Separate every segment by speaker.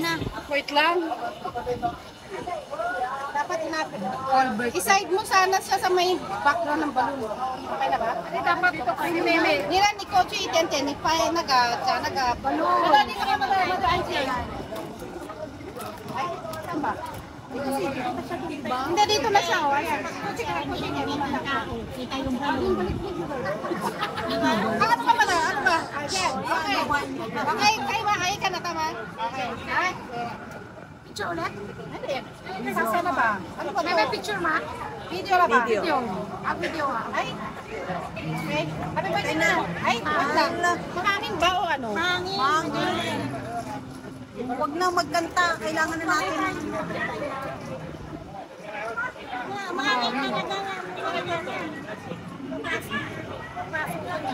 Speaker 1: na.
Speaker 2: Wait lang.
Speaker 1: Dapat i-side mo sana siya sa may background ng balloon. Okay na ba?
Speaker 2: Dapat dito kasi meme.
Speaker 1: Nila ni Coach Itente, ni Paya naga-balloon. Wala din naman madaan siya. Ay, saan ba? Hindi, dito na siya. O, ayan.
Speaker 3: Kita yung balon.
Speaker 1: Ano ka pala? Ano ba? Ayan. Okay. Okay, kayo ka na tama? Okay. Ha?
Speaker 2: Picture ulit?
Speaker 1: Hindi. Saan na ba? Ano ba?
Speaker 2: May picture ma?
Speaker 1: Video na ba?
Speaker 2: Video. Video ha.
Speaker 1: Ay. Okay. Ano ba yun na? Ay, wag lang. Mahangin ba o ano?
Speaker 3: Mahangin. Huwag na magkanta. Kailangan na natin.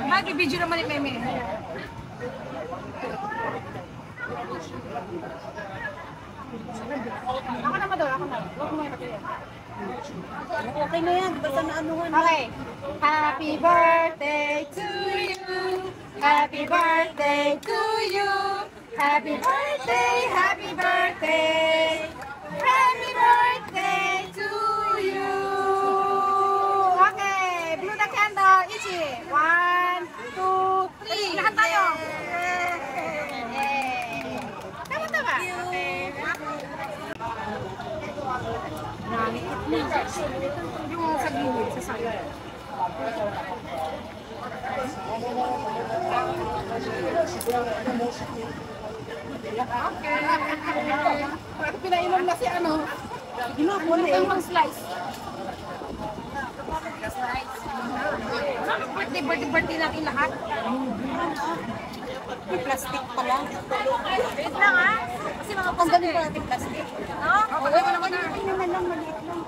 Speaker 2: Mag-video naman ni Meme.
Speaker 1: Ako na madol, ako na. Huwag mo yung patuloy.
Speaker 3: Okay na yan. Basta na anuhan.
Speaker 1: Okay. Happy birthday to you. Happy birthday to you. Happy birthday, happy birthday. Happy birthday to you. Okay, blow the candle. Ichi. 1, 2, 3. Lahat tayo. Yay. Tama.
Speaker 2: Yung sa gilid, sa sayo. Okay.
Speaker 1: Pinainom na si ano.
Speaker 2: Ginagawa na yung slice. Birthday natin lahat.
Speaker 3: May plastic pa lang.
Speaker 2: Wait lang ha. Kasi mga
Speaker 3: Tanggalin pa natin plastic.
Speaker 2: no? Okay mo naman na.
Speaker 3: naman lang maliit lang.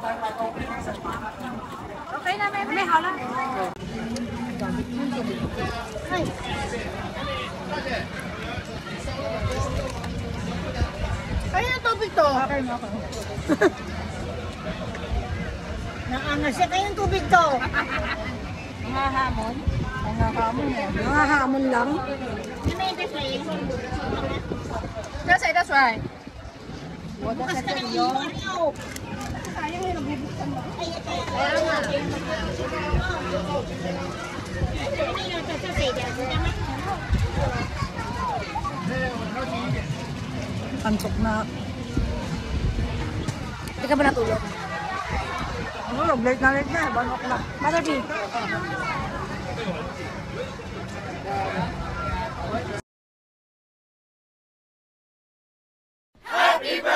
Speaker 2: Okay na, Meme. May hala.
Speaker 1: Ay. Ay, yung tubig to.
Speaker 3: Okay mo ako. Naangas siya kayong tubig to.
Speaker 2: Mahamon.
Speaker 3: Nangahamon lang.
Speaker 1: That's right.
Speaker 3: Bukas ka ng iyo.
Speaker 1: Sayang yung nabubuksan mo.
Speaker 3: Kaya nga. Pansok na.
Speaker 1: Hindi ka ba natulog?
Speaker 3: Ano, late na. Banok na.
Speaker 1: Marabi.
Speaker 4: Happy birthday!